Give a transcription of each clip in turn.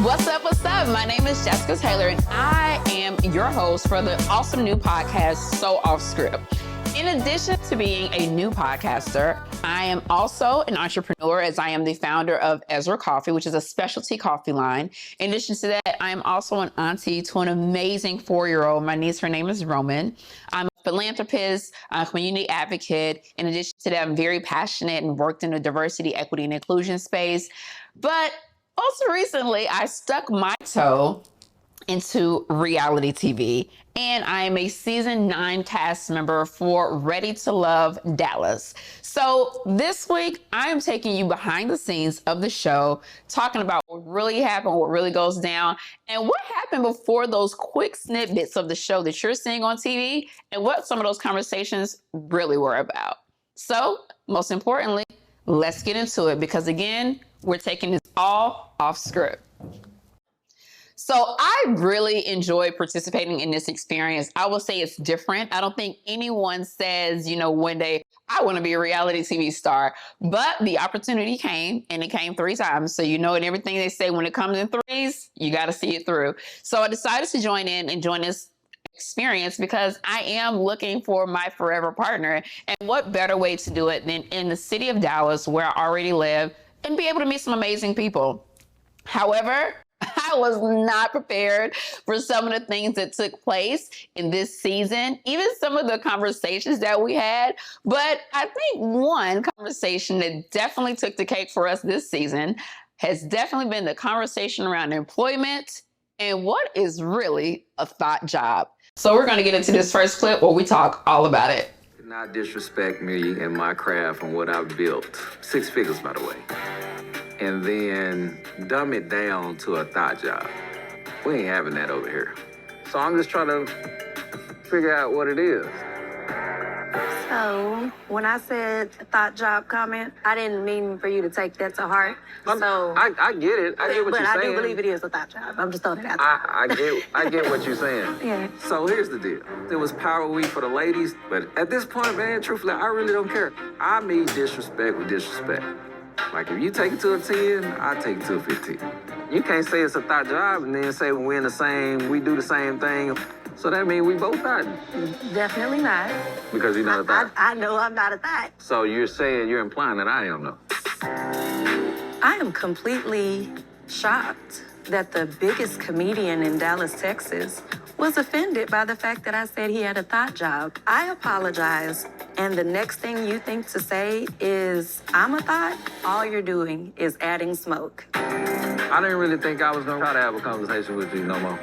What's up? What's up? My name is Jessica Taylor, and I am your host for the awesome new podcast, So Off Script. In addition to being a new podcaster, I am also an entrepreneur, as I am the founder of Ezra Coffee, which is a specialty coffee line. In addition to that, I am also an auntie to an amazing 4-year-old. My niece, her name is Roman. I'm a philanthropist, a community advocate. In addition to that, I'm very passionate and worked in the diversity, equity, and inclusion space. But also recently, I stuck my toe into reality TV, and I am a season 9 cast member for Ready to Love Dallas. So this week, I am taking you behind the scenes of the show, talking about what really happened, what really goes down, and what happened before those quick snippets of the show that you're seeing on TV, and what some of those conversations really were about. So, most importantly, let's get into it, because again, we're taking this all off script. So I really enjoy participating in this experience. I will say it's different. I don't think anyone says, one day I want to be a reality TV star, but the opportunity came, and it came 3 times. So and everything they say, when it comes in threes, you got to see it through. So I decided to join in and join this experience because I am looking for my forever partner. And what better way to do it than in the city of Dallas, where I already live, and be able to meet some amazing people. However, I was not prepared for some of the things that took place in this season, even some of the conversations that we had. But I think one conversation that definitely took the cake for us this season has definitely been the conversation around employment and what is really a thought job. So we're going to get into this first clip where we talk all about it. Not disrespect me and my craft and what I've built. 6 figures, by the way. And then dumb it down to a thought job. We ain't having that over here. So I'm just trying to figure out what it is. So when I said thought job comment, I didn't mean for you to take that to heart. I get it. I get what you're saying. But I do believe it is a thought job. I'm just throwing it out there. I get what you're saying. Yeah. So here's the deal. It was Power Week for the ladies, but at this point, man, truthfully, I really don't care. I mean disrespect with disrespect. Like, if you take it to a 10, I take it to a 15. You can't say it's a thought job and then say we do the same thing. So that means we both thought. Definitely not. Because you're not a thought. I know I'm not a thought. So you're implying that I am, though. I am completely shocked that the biggest comedian in Dallas, Texas, was offended by the fact that I said he had a thought job. I apologize. And the next thing you think to say is, I'm a thought, all you're doing is adding smoke. I didn't really think I was going to try to have a conversation with you no more.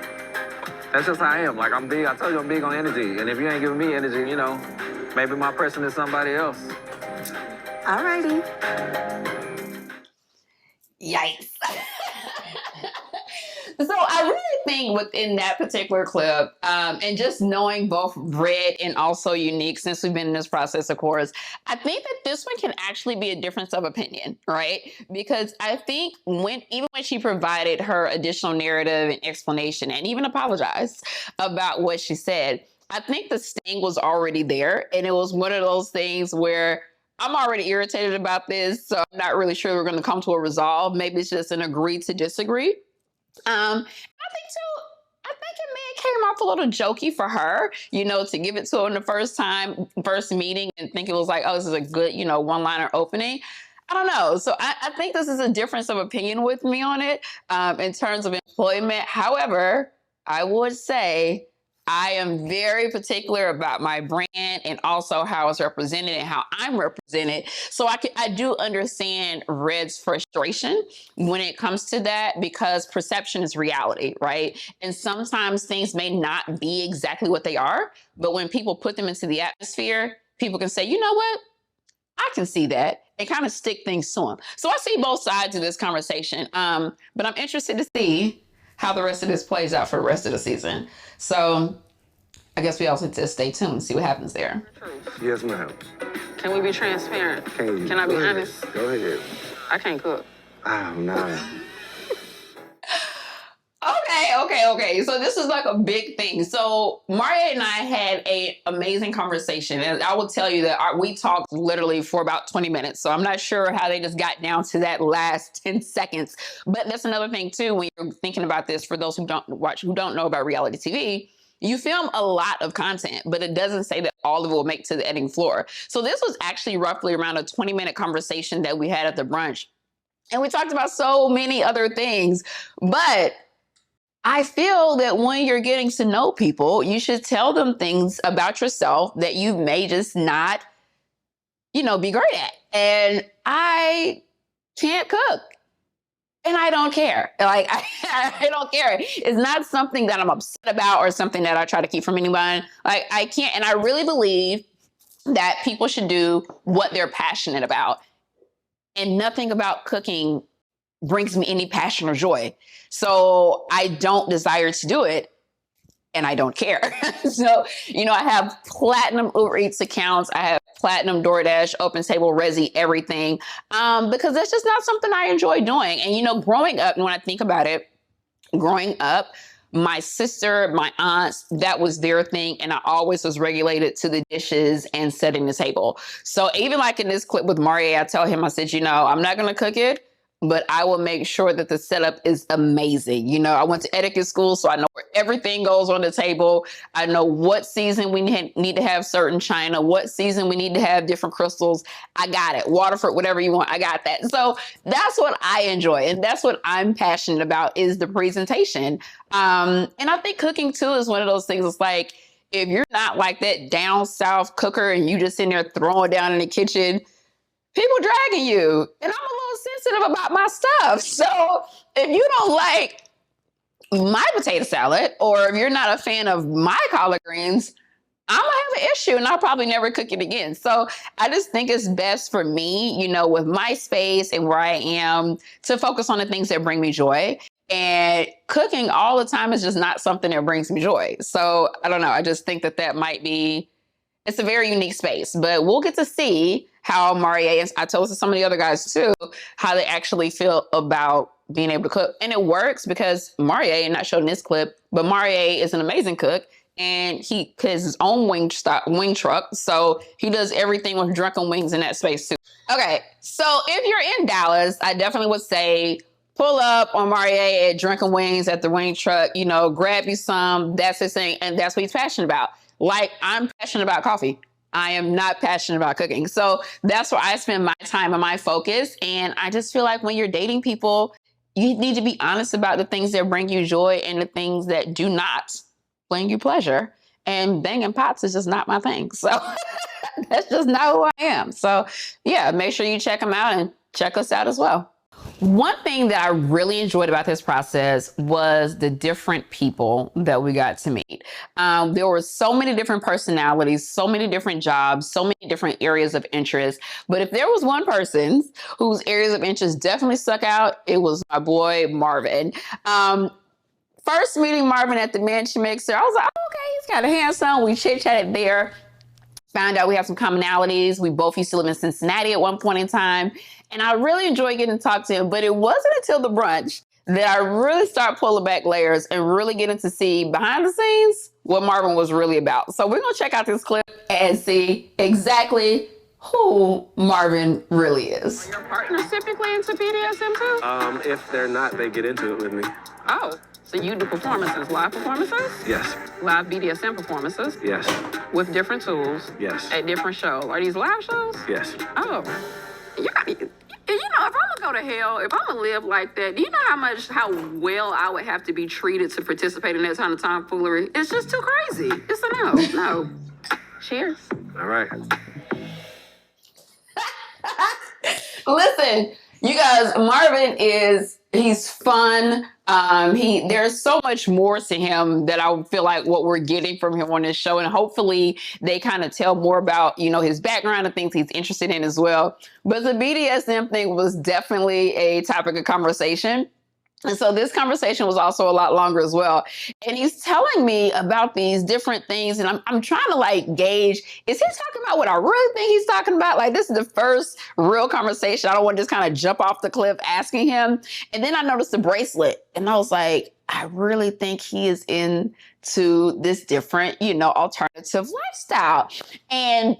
That's just how I am. Like, I'm big. I told you I'm big on energy. And if you ain't giving me energy, maybe my person is somebody else. All righty. Yikes. So I really think within that particular clip, and just knowing both Red and also Unique, since we've been in this process, of course, I think that this one can actually be a difference of opinion, right? Because I think even when she provided her additional narrative and explanation and even apologized about what she said, I think the sting was already there. And it was one of those things where I'm already irritated about this, so I'm not really sure we're going to come to a resolve. Maybe it's just an agree to disagree. I think it may have came off a little jokey for her, to give it to him the first meeting, and think it was like, oh, this is a good, one-liner opening. I don't know. So I think this is a difference of opinion with me on it in terms of employment. However, I would say I am very particular about my brand and also how it's represented and how I'm represented. So I do understand Red's frustration when it comes to that, because perception is reality, right? And sometimes things may not be exactly what they are, but when people put them into the atmosphere, people can say, you know what? I can see that, and kind of stick things to them. So I see both sides of this conversation, but I'm interested to see how the rest of this plays out for the rest of the season. So I guess we also need to stay tuned and see what happens there. Yes, ma'am. Can we be transparent? Can I be honest? Go ahead. I can't cook. Oh, no. Okay. So this is like a big thing. So Maria and I had an amazing conversation. And I will tell you that we talked literally for about 20 minutes. So I'm not sure how they just got down to that last 10 seconds. But that's another thing too, when you're thinking about this, for those who don't know about reality TV, you film a lot of content, but it doesn't say that all of it will make to the editing floor. So this was actually roughly around a 20-minute conversation that we had at the brunch. And we talked about so many other things. But I feel that when you're getting to know people, you should tell them things about yourself that you may just not, be great at. And I can't cook. And I don't care. Like, I don't care. It's not something that I'm upset about or something that I try to keep from anyone. Like, I can't. And I really believe that people should do what they're passionate about. And nothing about cooking brings me any passion or joy. So I don't desire to do it. And I don't care. So, I have platinum Uber Eats accounts. I have platinum DoorDash, Open Table, Resi, everything. Because that's just not something I enjoy doing. And, growing up, when I think about it, my sister, my aunts, that was their thing. And I always was regulated to the dishes and setting the table. So even like in this clip with Maria, I tell him, I said, I'm not going to cook it, but I will make sure that the setup is amazing. I went to etiquette school, so I know where everything goes on the table. I know what season we need to have certain china, what season we need to have different crystals. I got it. Waterford, whatever you want, I got that. So that's what I enjoy. And that's what I'm passionate about, is the presentation. And I think cooking too is one of those things. It's like, if you're not like that down south cooker and you just in there throwing down in the kitchen, people dragging you. And I'm a little sensitive about my stuff. So if you don't like my potato salad, or if you're not a fan of my collard greens, I'm gonna have an issue and I'll probably never cook it again. So I just think it's best for me, with my space and where I am, to focus on the things that bring me joy. And cooking all the time is just not something that brings me joy. So I don't know. I just think that might be, it's a very unique space, but we'll get to see how Maria, and I told some of the other guys too, how they actually feel about being able to cook. And it works because Maria, and not shown in this clip, but Maria is an amazing cook, and he has his own wing truck. So he does everything with drunken wings in that space too. Okay. So if you're in Dallas, I definitely would say pull up on Maria at Drunken Wings at the wing truck, grab you some. That's his thing. And that's what he's passionate about. Like, I'm passionate about coffee. I am not passionate about cooking. So that's where I spend my time and my focus. And I just feel like when you're dating people, you need to be honest about the things that bring you joy and the things that do not bring you pleasure. And banging pots is just not my thing. So that's just not who I am. So yeah, make sure you check them out and check us out as well. One thing that I really enjoyed about this process was the different people that we got to meet. There were so many different personalities, so many different jobs, so many different areas of interest. But if there was one person whose areas of interest definitely stuck out, it was my boy, Marvin. First meeting Marvin at the Mansion Mixer, I was like, oh, okay, he's kind of handsome. We chit-chatted there. Found out we have some commonalities. We both used to live in Cincinnati at one point in time. And I really enjoyed getting to talk to him. But it wasn't until the brunch that I really started pulling back layers and really getting to see behind the scenes what Marvin was really about. So we're going to check out this clip and see exactly who Marvin really is. Are your partners typically into BDSM too? If they're not, they get into it with me. Oh, so you do performances, live performances? Yes. Live BDSM performances? Yes. With different tools? Yes. At different shows? Are these live shows? Yes. Oh. If I'm gonna go to hell, if I'm gonna live like that, do you know how well I would have to be treated to participate in that kind of tomfoolery? It's just too crazy. It's a no. Cheers. All right. Listen, you guys, Marvin he's fun. There's so much more to him that I feel like what we're getting from him on this show. And hopefully they kind of tell more about, his background and things he's interested in as well. But the BDSM thing was definitely a topic of conversation. And so this conversation was also a lot longer as well. And he's telling me about these different things. And I'm trying to like gauge, is he talking about what I really think he's talking about? Like, this is the first real conversation. I don't want to just kind of jump off the cliff asking him. And then I noticed the bracelet and I was like, I really think he is into this different, alternative lifestyle. And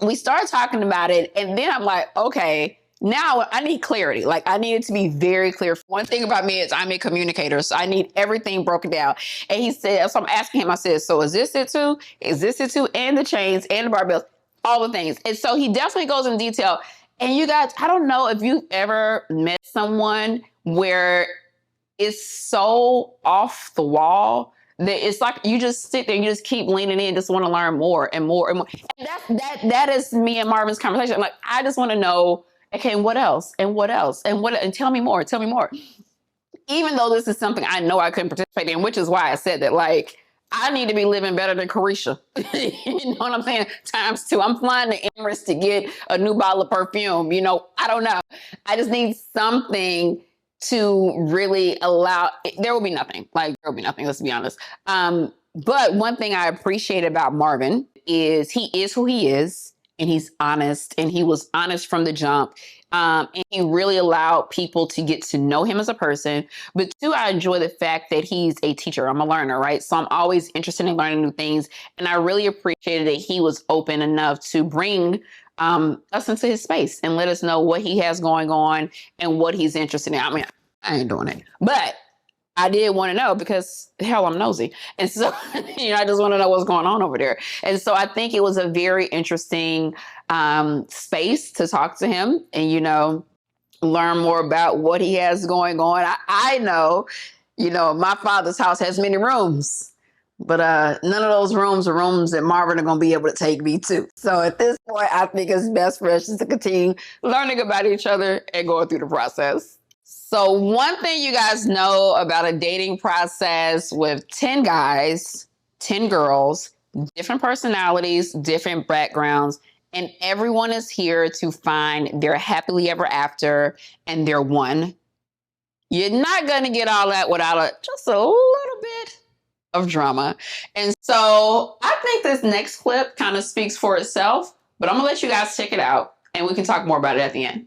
we started talking about it. And then I'm like, okay, now I need clarity. Like, I need it to be very clear. One thing about me is I'm a communicator, so I need everything broken down. And he said, so I'm asking him, I said, so is this it too? Is this it too? And the chains and the barbells, all the things. And so he definitely goes in detail. And you guys, I don't know if you've ever met someone where it's so off the wall that it's like you just sit there and you just keep leaning in, just want to learn more and more and more. And that is me and Marvin's conversation. I'm like, I just want to know, okay, and what else? And what else? And tell me more, tell me more. Even though this is something I know I couldn't participate in, which is why I said that, like, I need to be living better than Carisha. You know what I'm saying? Times 2. I'm flying to Emirates to get a new bottle of perfume. I don't know. I just need something to really allow, there will be nothing. Like, there will be nothing, let's be honest. But one thing I appreciate about Marvin is he is who he is. And he's honest, and he was honest from the jump. And he really allowed people to get to know him as a person. But 2, I enjoy the fact that he's a teacher. I'm a learner, right? So I'm always interested in learning new things. And I really appreciated that he was open enough to bring us into his space and let us know what he has going on and what he's interested in. I mean, I ain't doing it, but I did want to know because, hell, I'm nosy. And so, I just want to know what's going on over there. And so I think it was a very interesting space to talk to him and, learn more about what he has going on. I know, my father's house has many rooms, but none of those rooms are rooms that Marvin are going to be able to take me to. So at this point, I think it's best for us just to continue learning about each other and going through the process. So one thing you guys know about a dating process with 10 guys, 10 girls, different personalities, different backgrounds, and everyone is here to find their happily ever after and their one. You're not going to get all that without just a little bit of drama. And so I think this next clip kind of speaks for itself, but I'm going to let you guys check it out and we can talk more about it at the end.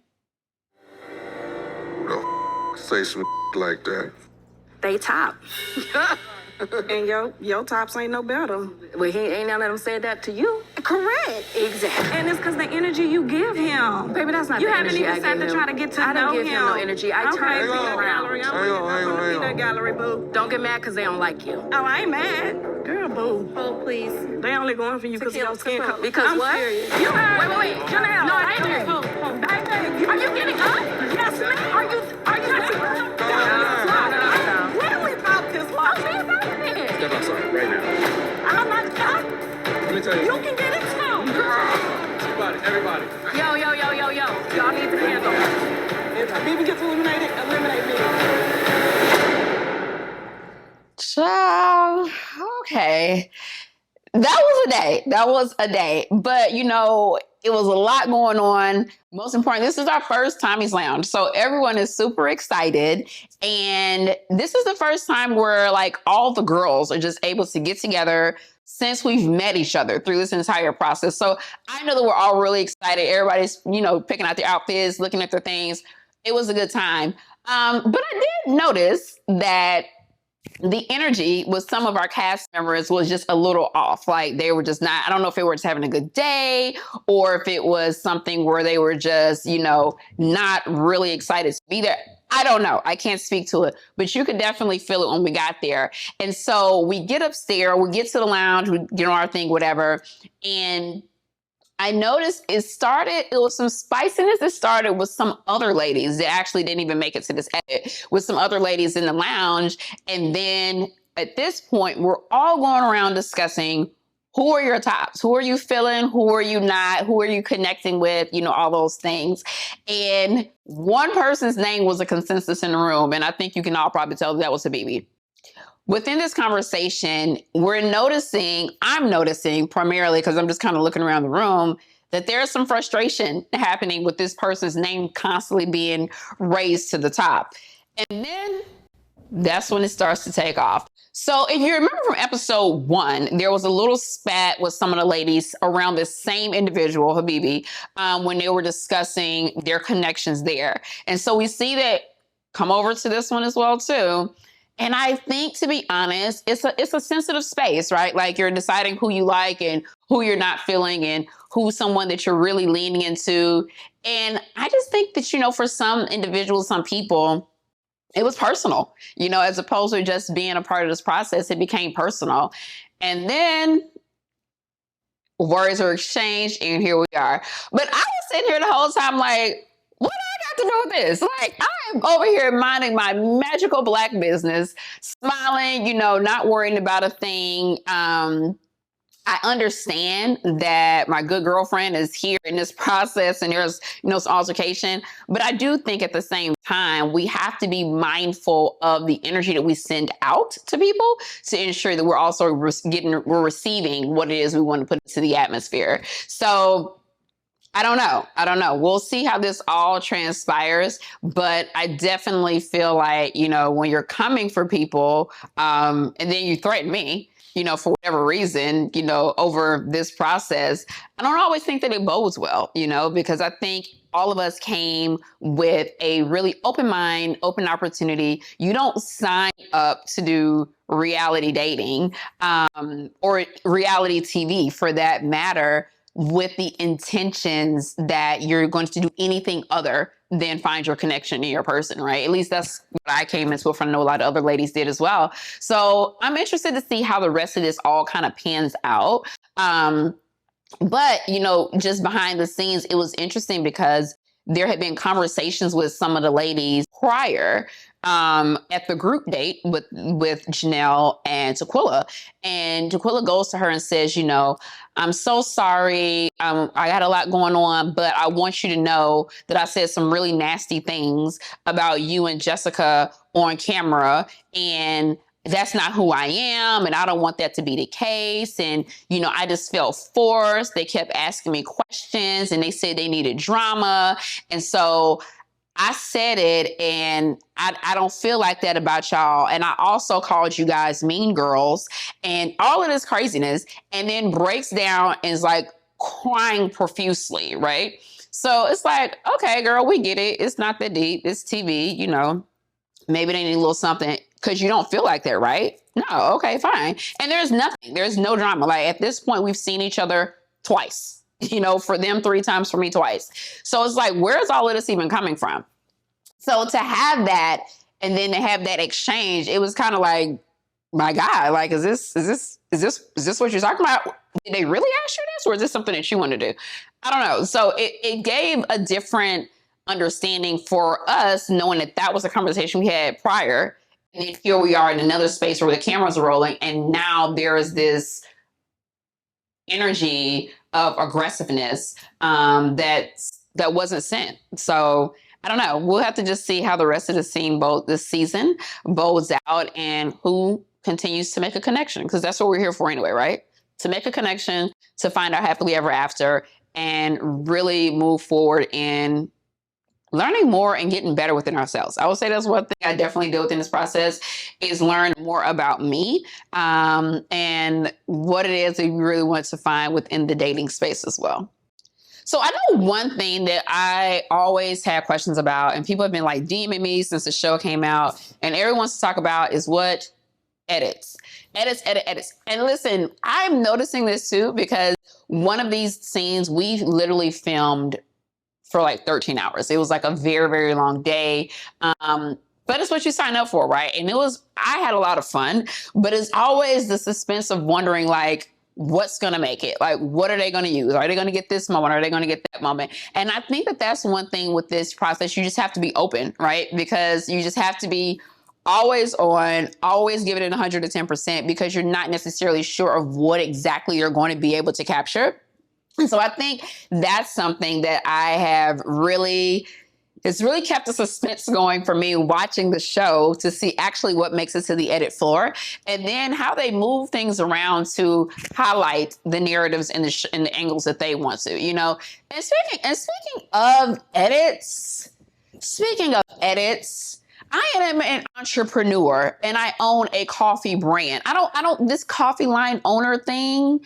Say some like that. They top. And your tops ain't no better. Well, he ain't none of them said that to you. Correct. Exactly. And it's because the energy you give him. Baby, that's not You the haven't energy even I said give to him. try to get to I know don't give him no him. energy. I Okay, turn be him a around. gallery. I'm Hang on. be that gallery, boo. Don't get mad because they don't like you. Oh, I ain't mad. Girl, boo. Oh, please. They only going for you because your skin color. Because I'm what? serious. You heard. Wait. Janelle. No, I right heard. here. Are you getting up? Yes, ma'am. Are you When we about this long? Step outside right now. I'm not done. Let me tell you. You can get it too, girl. Everybody. Yo. Y'all need to handle. If Bibi gets eliminated, eliminate me. Child, okay. That was a day. But, it was a lot going on. Most important, this is our first Tommy's Lounge. So everyone is super excited. And this is the first time where like all the girls are just able to get together since we've met each other through this entire process. So I know that we're all really excited. Everybody's, picking out their outfits, looking at their things. It was a good time. But I did notice that the energy with some of our cast members was just a little off. Like they were just not, I don't know if they were just having a good day or if it was something where they were just, not really excited to be there. I don't know. I can't speak to it, but you could definitely feel it when we got there. And so we get upstairs, we get to the lounge, we get on our thing, whatever. And I noticed it was some spiciness that started with some other ladies that actually didn't even make it to this edit, with some other ladies in the lounge. And then at this point, we're all going around discussing who are your tops? Who are you feeling? Who are you not? Who are you connecting with? All those things. And one person's name was a consensus in the room. And I think you can all probably tell that was Habibi. Within this conversation, I'm noticing primarily because I'm just kind of looking around the room, that there's some frustration happening with this person's name constantly being raised to the top. And then that's when it starts to take off. So if you remember from episode 1, there was a little spat with some of the ladies around this same individual, Habibi, when they were discussing their connections there. And so we see that come over to this one as well, too. And I think, to be honest, it's a sensitive space, right? Like, you're deciding who you like and who you're not feeling and who's someone that you're really leaning into. And I just think that, for some individuals, some people, it was personal, as opposed to just being a part of this process. It became personal. And then words were exchanged, and here we are. But I was sitting here the whole time like, what do I got to do with this? Like, I am over here minding my magical Black business, smiling, not worrying about a thing. I understand that my good girlfriend is here in this process and there's, some altercation. But I do think at the same time, we have to be mindful of the energy that we send out to people to ensure that we're also we're receiving what it is we want to put into the atmosphere. So I don't know. We'll see how this all transpires. But I definitely feel like, when you're coming for people and then you threaten me, for whatever reason, over this process, I don't always think that it bodes well, because I think all of us came with a really open mind, open opportunity. You don't sign up to do reality dating or reality TV for that matter with the intentions that you're going to do anything other than find your connection in your person, right? At least that's what I came into it. I know a lot of other ladies did as well. So I'm interested to see how the rest of this all kind of pans out. But, just behind the scenes, it was interesting because there had been conversations with some of the ladies prior at the group date with Janelle and Tequila. And Tequila goes to her and says, I'm so sorry. I got a lot going on, but I want you to know that I said some really nasty things about you and Jessica on camera. And that's not who I am. And I don't want that to be the case. And, I just felt forced. They kept asking me questions and they said they needed drama. And so I said it, and I don't feel like that about y'all. And I also called you guys mean girls and all of this craziness, and then breaks down and is like crying profusely, right? So it's like, okay, girl, we get it. It's not that deep. It's TV, maybe they need a little something because you don't feel like that, right? No, okay, fine. And there's nothing. There's no drama. Like, at this point, we've seen each other twice. For them 3 times, for me twice. So it's like, where's all of this even coming from? So to have that and then to have that exchange, it was kind of like, my God, like, is this what you're talking about? Did they really ask you this, or is this something that you want to do? I don't know. So it gave a different understanding for us, knowing that was a conversation we had prior. And then here we are in another space where the cameras are rolling, and now there is this energy of aggressiveness that wasn't sent. So I don't know. We'll have to just see how the rest of the this season bodes out and who continues to make a connection, because that's what we're here for anyway, right? To make a connection, to find out happily ever after, and really move forward in learning more and getting better within ourselves. I would say that's one thing I definitely did within this process, is learn more about me and what it is that you really want to find within the dating space as well. So I know one thing that I always had questions about, and people have been like DMing me since the show came out, and everyone wants to talk about, is what edits. And listen, I'm noticing this too, because one of these scenes we literally filmed for like 13 hours. It was like a very, very long day. But it's what you sign up for, right? And I had a lot of fun, but it's always the suspense of wondering, like, what's going to make it? Like, what are they going to use? Are they going to get this moment? Are they going to get that moment? And I think that that's one thing with this process. You just have to be open, right? Because you just have to be always on, always give it 110%, because you're not necessarily sure of what exactly you're going to be able to capture. And so I think that's something that I have it's really kept the suspense going for me watching the show, to see actually what makes it to the edit floor, and then how they move things around to highlight the narratives and the angles that they want to, And speaking of edits, I am an entrepreneur and I own a coffee brand. This coffee line owner thing,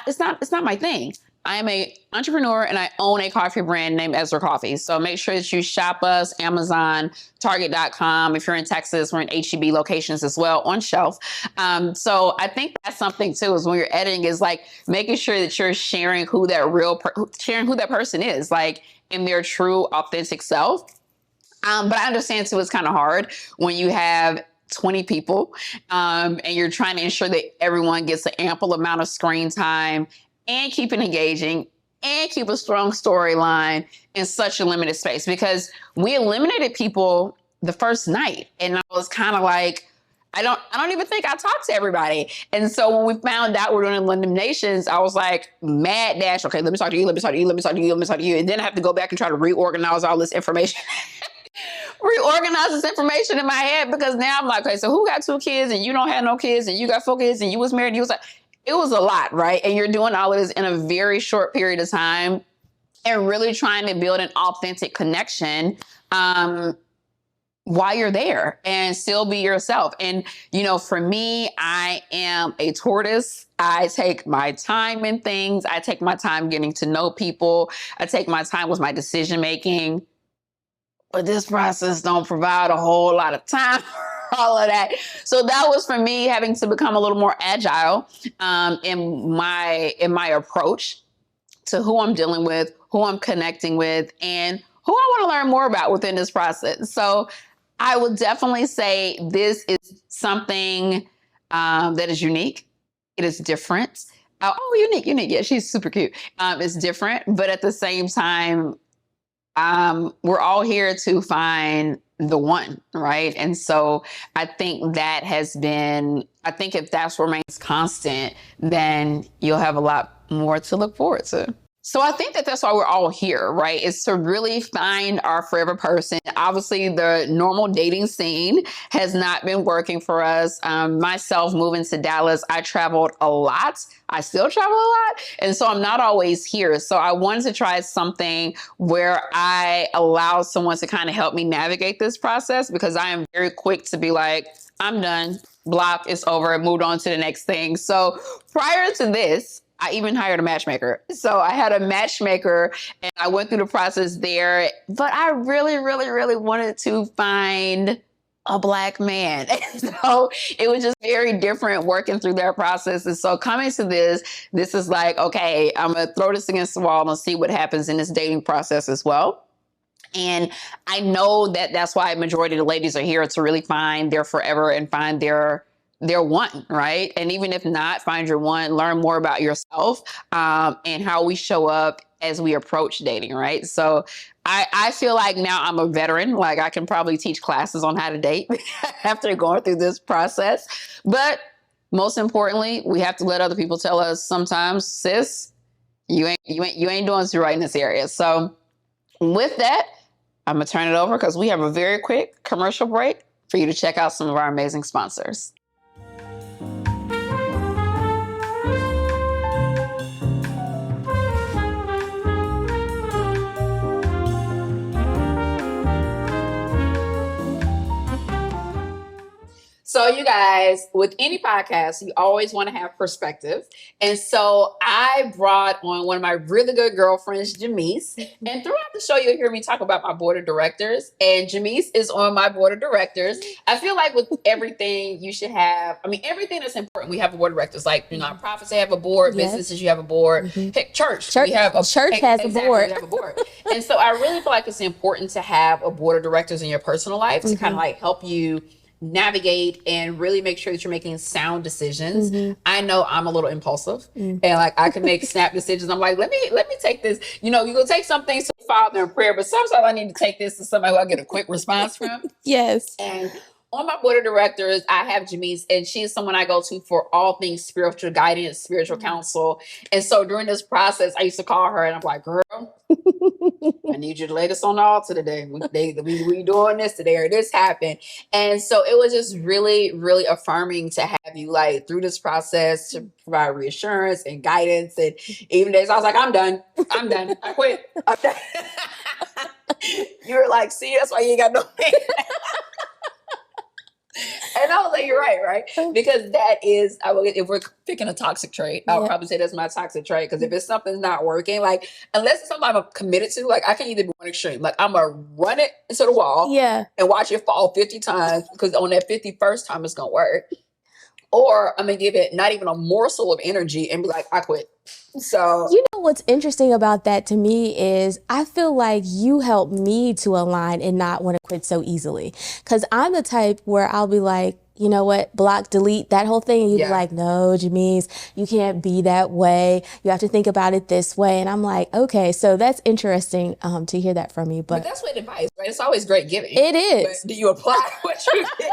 it's not my thing. I am an entrepreneur and I own a coffee brand named Ezra Coffee. So make sure that you shop us, Amazon, Target.com. If you're in Texas, we're in HEB locations as well on shelf. So I think that's something too, is when you're editing, is like making sure that you're sharing who that person is, like in their true authentic self. But I understand too, it's kind of hard when you have 20 people and you're trying to ensure that everyone gets an ample amount of screen time and keep it engaging and keep a strong storyline in such a limited space, because we eliminated people the first night. And I was kind of like, I don't even think I talked to everybody. And so when we found out we're doing eliminations, I was like, mad dash. Okay, let me talk to you. Let me talk to you. Let me talk to you. Let me talk to you. And then I have to go back and try to reorganize all this information. Reorganize this information in my head, because now I'm like, okay, so who got 2 kids and you don't have no kids and you got 4 kids and you was married and you was like, it was a lot, right? And you're doing all of this in a very short period of time and really trying to build an authentic connection while you're there and still be yourself. And, you know, for me, I am a tortoise. I take my time in things. I take my time getting to know people. I take my time with my decision making. But this process don't provide a whole lot of time for all of that. So that was for me, having to become a little more agile in my approach to who I'm dealing with, who I'm connecting with, and who I want to learn more about within this process. So I would definitely say this is something that is unique. It is different. Unique. Yeah, she's super cute. It's different, but at the same time, we're all here to find the one, right? And so I think if that remains constant, then you'll have a lot more to look forward to. So I think that that's why we're all here, right? Is to really find our forever person. Obviously, the normal dating scene has not been working for us. Myself moving to Dallas, I traveled a lot. I still travel a lot. And so I'm not always here. So I wanted to try something where I allow someone to kind of help me navigate this process, because I am very quick to be like, I'm done. Block, it's over. Moved on to the next thing. So prior to this, I even hired a matchmaker. So I had a matchmaker and I went through the process there, but I really, really, really wanted to find a Black man. And so it was just very different working through that process. And so coming to this is like, okay, I'm going to throw this against the wall and see what happens in this dating process as well. And I know that that's why a majority of the ladies are here, to really find their forever and find their one, right? And even if not, find your one, learn more about yourself and how we show up as we approach dating, right? So I feel like now I'm a veteran. Like I can probably teach classes on how to date after going through this process. But most importantly, we have to let other people tell us sometimes, sis, you ain't doing too right in this area. So with that, I'm gonna turn it over because we have a very quick commercial break for you to check out some of our amazing sponsors. So you guys, with any podcast, you always want to have perspective. And so I brought on one of my really good girlfriends, Jamise. And throughout the show, you'll hear me talk about my board of directors. And Jamise is on my board of directors. I feel like with everything you should have, everything that's important, we have a board of directors. Like, nonprofits, they have a board. Yes. Businesses, you have a board. Heck, church we have a church has a board. We have a board. And so I really feel like it's important to have a board of directors in your personal life to kind of like help you navigate and really make sure that you're making sound decisions. I know I'm a little impulsive and like I can make snap decisions. I'm like, let me take this. You go take some things to the Father in prayer, but sometimes I need to take this to somebody who I get a quick response from. Yes. And on my board of directors, I have Jamise, and she's someone I go to for all things spiritual guidance, spiritual counsel. And so during this process, I used to call her and I'm like, girl, I need you to lay this on the altar today. We doing this today, or this happened. And so it was just really, really affirming to have you like through this process to provide reassurance and guidance. And even days I was like, I'm done. I quit. I'm done. You were like, see, that's why you ain't got no man. like, you're right? Because that is, if we're picking a toxic trait, I would probably say that's my toxic trait. Because if it's something's not working, like, unless it's something I'm committed to, like, I can either be one extreme. Like, I'm going to run it into the wall and watch it fall 50 times because on that 51st time it's going to work. Or I'm going to give it not even a morsel of energy and be like, I quit. So, you know, what's interesting about that to me is I feel like you help me to align and not want to quit so easily. Because I'm the type where I'll be like, you know what, block, delete, that whole thing. And you'd be like, no, Jamise, you can't be that way. You have to think about it this way. And I'm like, okay, so that's interesting to hear that from you. But that's what advice, right? It's always great giving. It is. But do you apply what you get?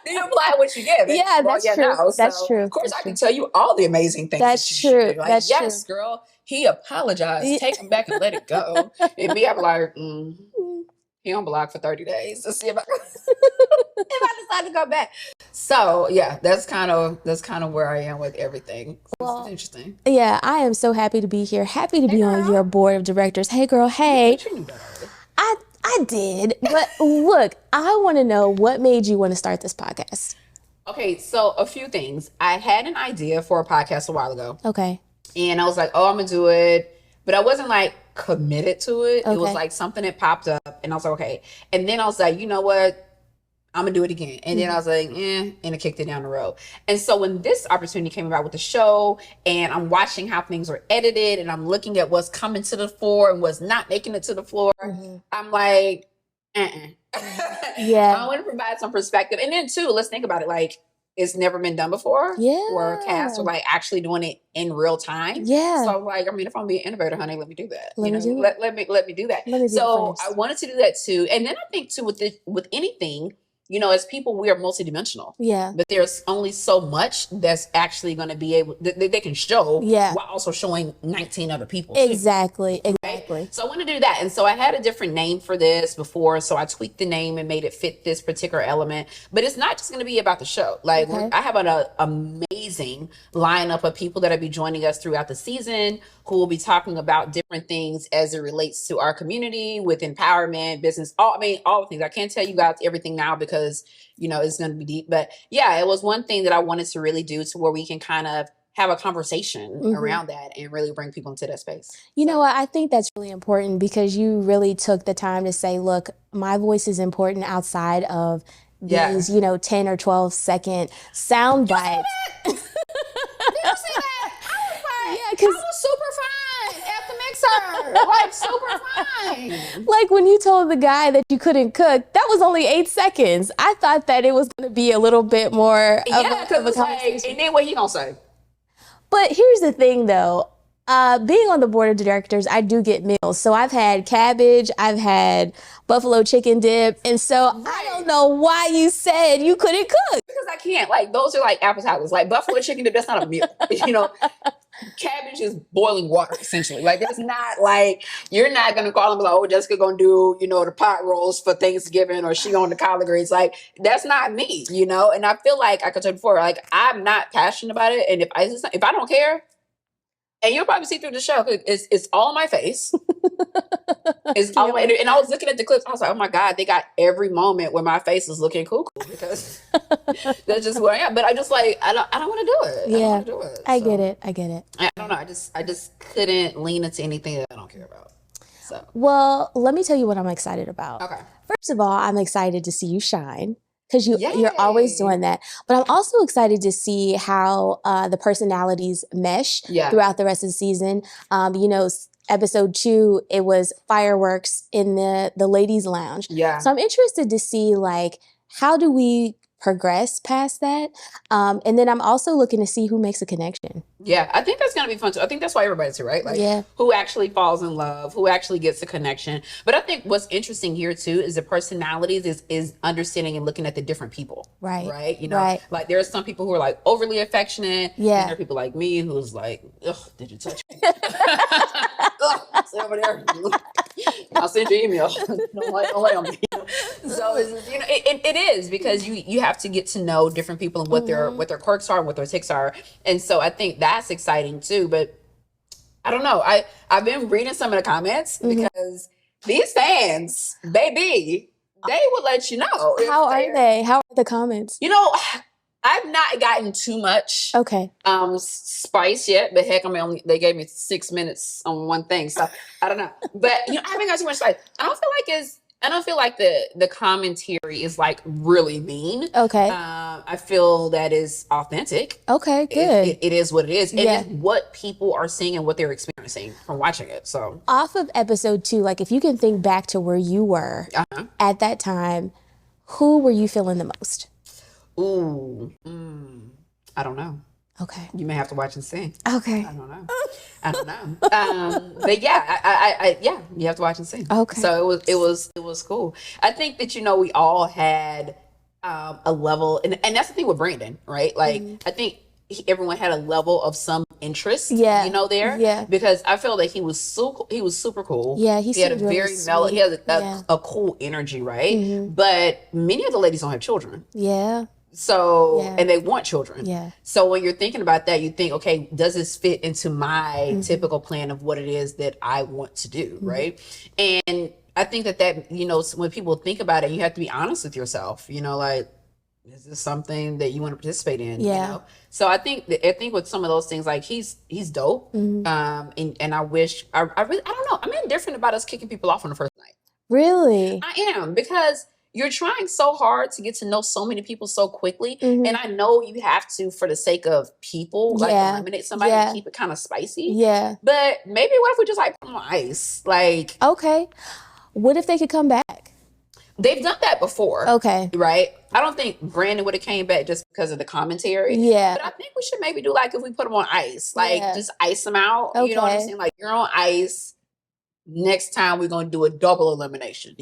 Do you apply what you get? Yeah, that's true. No. That's true. Of course, I can tell you all the amazing things. That's true. Like, that's yes, true. girl, he apologized. Take him back and let it go. And me, I'm like, he on block for 30 days to see if I decide to go back. So yeah, that's kind of where I am with everything. So it's interesting. Yeah, I am so happy to be here. Happy to be on your board of directors. Hey girl, hey. But you knew that already. I did, but look, I want to know what made you want to start this podcast. Okay, so a few things. I had an idea for a podcast a while ago. Okay. And I was like, oh, I'm gonna do it. But I wasn't like committed to it. Okay. It was like something that popped up and I was like, okay. And then I was like, you know what? I'm gonna do it again. And then I was like, and I kicked it down the road. And so when this opportunity came about with the show and I'm watching how things are edited and I'm looking at what's coming to the floor and what's not making it to the floor, I'm like, Yeah. I want to provide some perspective. And then too, let's think about it. Like, it's never been done before. Yeah. Where cast are like actually doing it in real time. Yeah. So like, I mean, if I'm being an innovator, honey, let me do that. Let me do that. So I wanted to do that too. And then I think too with anything, you know, as people, we are multidimensional. Yeah. But there's only so much that's actually going to be able, that they can show while also showing 19 other people. Exactly. Too, right? So I want to do that. And so I had a different name for this before. So I tweaked the name and made it fit this particular element. But it's not just going to be about the show. Like I have an amazing lineup of people that'll be joining us throughout the season who will be talking about different things as it relates to our community with empowerment, business, all the things. I can't tell you guys everything now because, you know, it's going to be deep. But yeah, it was one thing that I wanted to really do to where we can kind of have a conversation around that and really bring people into that space. You know what? I think that's really important because you really took the time to say, look, my voice is important outside of these, 10 or 12 second sound bites. Did you see that? I was super fine at the mixer. Like, super fine. Like when you told the guy that you couldn't cook, that was only 8 seconds. I thought that it was going to be a little bit more of a conversation. Like, and then what he gonna say? But here's the thing, though. Being on the board of directors, I do get meals. So I've had cabbage, I've had buffalo chicken dip. And so I don't know why you said you couldn't cook. Because I can't. Like, those are like appetizers. Like buffalo chicken dip, that's not a meal. You know, cabbage is boiling water, essentially. Like, it's not like, you're not going to call them like, oh, Jessica going to do, the pot rolls for Thanksgiving or she on the collard greens. Like, that's not me, And I feel like, I could tell you before, like, I'm not passionate about it. And if I don't care, and you'll probably see through the show, it's all on my face. It's all and I was looking at the clips. I was like, oh my God, they got every moment where my face is looking cuckoo because that's just where I am. But I just like, I don't want to do it. Yeah, I don't want to do it. I get it. I don't know. I just couldn't lean into anything that I don't care about. So, well, let me tell you what I'm excited about. Okay. First of all, I'm excited to see you shine. Because you're always doing that. But I'm also excited to see how the personalities mesh throughout the rest of the season. Episode 2, it was fireworks in the ladies' lounge. Yeah. So I'm interested to see, like, how do we progress past that? And then I'm also looking to see who makes a connection. Yeah, I think that's going to be fun too. I think that's why everybody's here, right? Like, who actually falls in love, who actually gets a connection. But I think what's interesting here too is the personalities is understanding and looking at the different people. Right. Right. Like there are some people who are like overly affectionate. Yeah. And there are people like me who's like, ugh, did you touch me? Stay over there. I'll send you an email. Don't lay on me. So it is because you have to get to know different people and what their quirks are and what their tics are. And so I think that's exciting too. But I don't know. I've been reading some of the comments because these fans, baby, they will let you know. How are they? How are the comments? I've not gotten too much Okay. spice yet, but heck, they gave me 6 minutes on one thing, so I don't know. But I haven't got too much spice. I don't feel like the commentary is like really mean. Okay. I feel that is authentic. Okay, good. It is what it is. And Yeah. it's what people are seeing and what they're experiencing from watching it. So Off of episode 2, like if you can think back to where you were at that time, who were you feeling the most? Ooh, I don't know. Okay. You may have to watch and see. Okay. I don't know. But yeah, you have to watch and see. Okay. So it was cool. I think that we all had a level, and that's the thing with Brandon, right? Like I think everyone had a level of some interest, there. Yeah. Because I felt like he was super cool. Yeah, he had a seemed really very mellow. He had sweet. a cool energy, right? But many of the ladies don't have children. Yeah. So, and they want children. Yeah. So when you're thinking about that, you think, okay, does this fit into my typical plan of what it is that I want to do, right? And I think that when people think about it, you have to be honest with yourself. Like, is this something that you want to participate in? Yeah. So I think with some of those things, like he's dope. And I wish I don't know. I'm indifferent about us kicking people off on the first night. Really? I am, because you're trying so hard to get to know so many people so quickly. And I know you have to, for the sake of people, like eliminate somebody and keep it kind of spicy. Yeah. But maybe what if we just like put them on ice? Like, okay. What if they could come back? They've done that before. Okay. Right? I don't think Brandon would have came back just because of the commentary. Yeah. But I think we should maybe do like if we put them on ice, like just ice them out. Okay. You know what I'm saying? Like, you're on ice. Next time we're going to do a double elimination.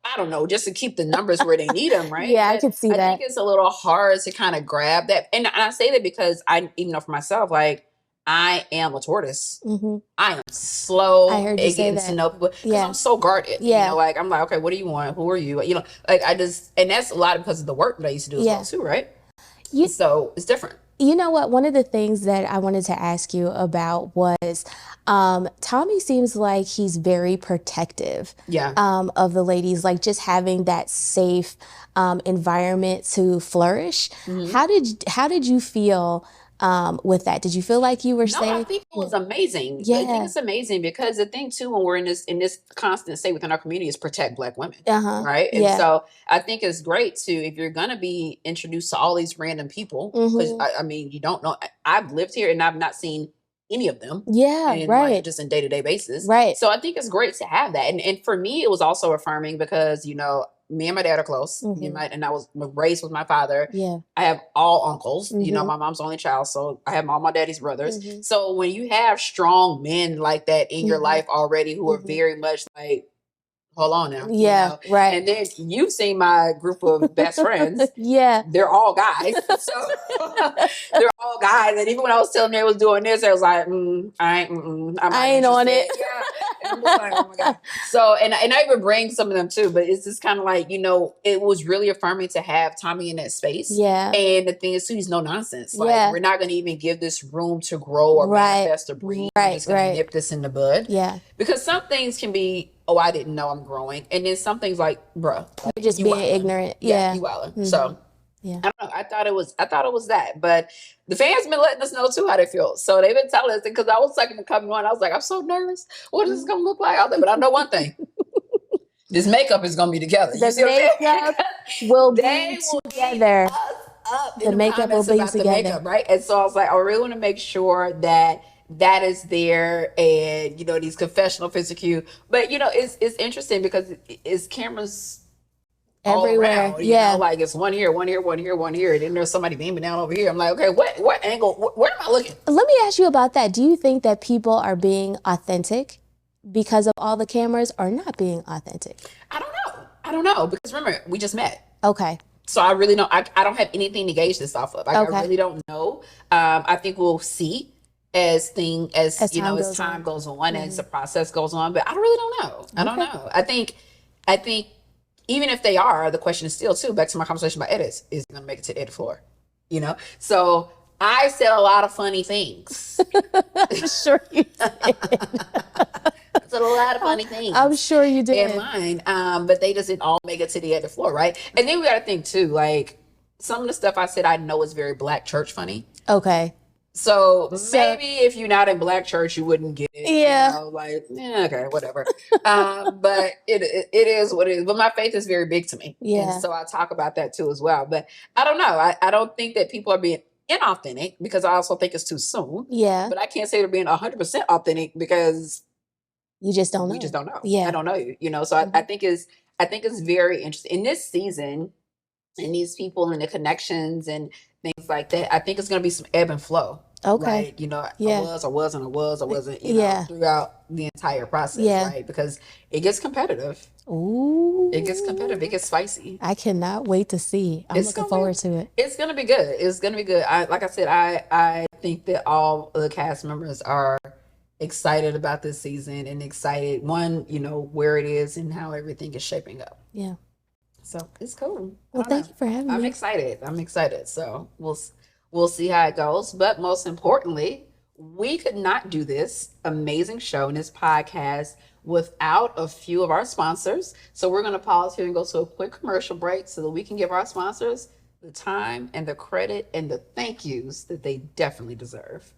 I don't know, just to keep the numbers where they need them, right? Yeah, I could see that. I think it's a little hard to kind of grab that. And I say that because I even know for myself, like, I am a tortoise. I am slow at getting to know people because I'm so guarded. Yeah. Like, I'm like, okay, what do you want? Who are you? Like and that's a lot because of the work that I used to do as well too, right? So it's different. You know what? One of the things that I wanted to ask you about was Tommy seems like he's very protective of the ladies, like just having that safe environment to flourish. How did you feel with that? Did you feel like you were safe? No, I think it was amazing. Yeah. I think it's amazing because the thing too, when we're in this constant state within our community, is protect Black women, right? And so I think it's great to, if you're gonna be introduced to all these random people, because I mean, you don't know. I've lived here and I've not seen any of them. Yeah, right. Like, just in day-to-day basis. Right. So I think it's great to have that. And for me, it was also affirming because, me and my dad are close. And I was raised with my father. Yeah. I have all uncles. My mom's the only child, so I have all my daddy's brothers. So when you have strong men like that in your life already who are very much like, hold on now. Yeah, right. And then you've seen my group of best friends. Yeah. They're all guys. So they're all guys. And even when I was telling them they was doing this, I was like, I ain't on it. Yeah. And I'm just like, oh my God. So, and I even bring some of them too, but it's just kind of like, it was really affirming to have Tommy in that space. Yeah. And the thing is too, he's no nonsense. Like, we're not going to even give this room to grow or manifest or breathe. We're just going to nip this in the bud. Yeah. Because some things can be, oh, I didn't know I'm growing. And then some things like, bruh. Like, you're just being ignorant. Yeah. You wildin'. So, yeah. I don't know. I thought it was that. But the fans been letting us know too how they feel. So they've been telling us, because I was like, coming on, I was like, I'm so nervous. What is this going to look like out there? But I know one thing. This makeup is going to be together. The makeup will be together. The makeup will be together. Makeup, right? And so I was like, I really want to make sure that is there, and these confessional physical cue. But it's interesting because it's cameras everywhere. All around, like it's one here, and then there's somebody beaming down over here. I'm like, okay, what angle? Where am I looking? Let me ask you about that. Do you think that people are being authentic because of all the cameras, or not being authentic? I don't know because remember, we just met. Okay. So I really don't. I don't have anything to gauge this off of. I really don't know. I think we'll see as time goes on, as the process goes on. But I really don't know. I don't know. I think even if they are, the question is still too, back to my conversation about edits, is it gonna make it to the edit floor? So I said a lot of funny things. I'm sure you did. I said a lot of funny things. I'm sure you did. In mine. But they just didn't all make it to the edit floor, right? And then we gotta think too, like, some of the stuff I said I know is very Black church funny. Okay. So maybe if you're not in Black church, you wouldn't get it. Yeah. Okay, whatever. But it is what it is. But my faith is very big to me. Yeah. And so I talk about that too as well. But I don't know. I don't think that people are being inauthentic because I also think it's too soon. Yeah. But I can't say they're being 100% authentic because you just don't know. We just don't know. Yeah. I don't know you. So I think it's very interesting in this season, and these people and the connections and things like that. I think it's going to be some ebb and flow. Okay. Like, Yeah. I wasn't, throughout the entire process, right? Because it gets competitive. Ooh. It gets competitive. It gets spicy. I cannot wait to see. I'm looking forward to it. It's going to be good. It's going to be good. Like I said, I think that all the cast members are excited about this season and excited, where it is and how everything is shaping up. Yeah. So it's cool. Well, thank you for having me. I'm excited. So we'll see how it goes. But most importantly, we could not do this amazing show and this podcast without a few of our sponsors. So we're going to pause here and go to a quick commercial break so that we can give our sponsors the time and the credit and the thank yous that they definitely deserve.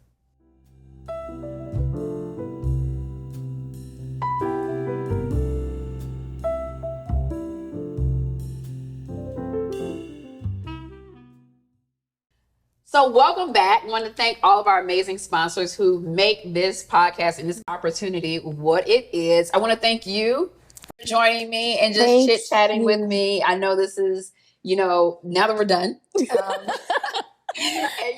So welcome back. I want to thank all of our amazing sponsors who make this podcast and this opportunity what it is. I want to thank you for joining me and just chit-chatting with me. I know this is, now that we're done. And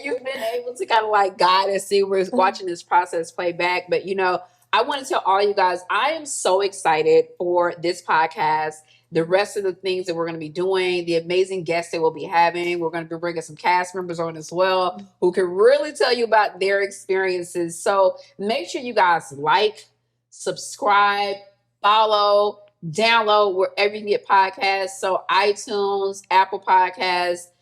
you've been able to kind of like guide us, see we're watching this process play back. But, I want to tell all you guys, I am so excited for this podcast. The rest of the things that we're going to be doing, the amazing guests that we'll be having. We're going to be bringing some cast members on as well who can really tell you about their experiences. So make sure you guys like, subscribe, follow, download wherever you can get podcasts. So iTunes, Apple Podcasts,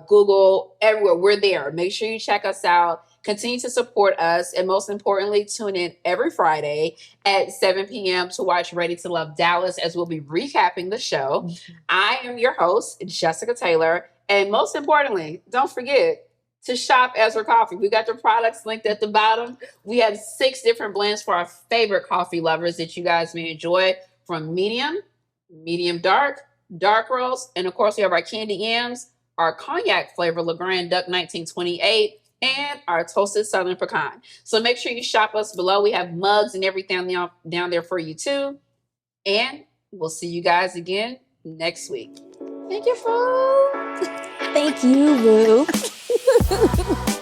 Google, everywhere. We're there. Make sure you check us out. Continue to support us. And most importantly, tune in every Friday at 7 p.m. to watch Ready to Love Dallas as we'll be recapping the show. I am your host, Jessica Taylor. And most importantly, don't forget to shop Ezra Coffee. We got the products linked at the bottom. We have 6 different blends for our favorite coffee lovers that you guys may enjoy, from medium dark, dark roast, and of course we have our candy yams, our cognac flavor LeGrand Duck 1928, and our toasted southern pecan. So make sure you shop us below. We have mugs and everything down there for you too. And we'll see you guys again next week. Thank you, Flo. Thank you, Lou.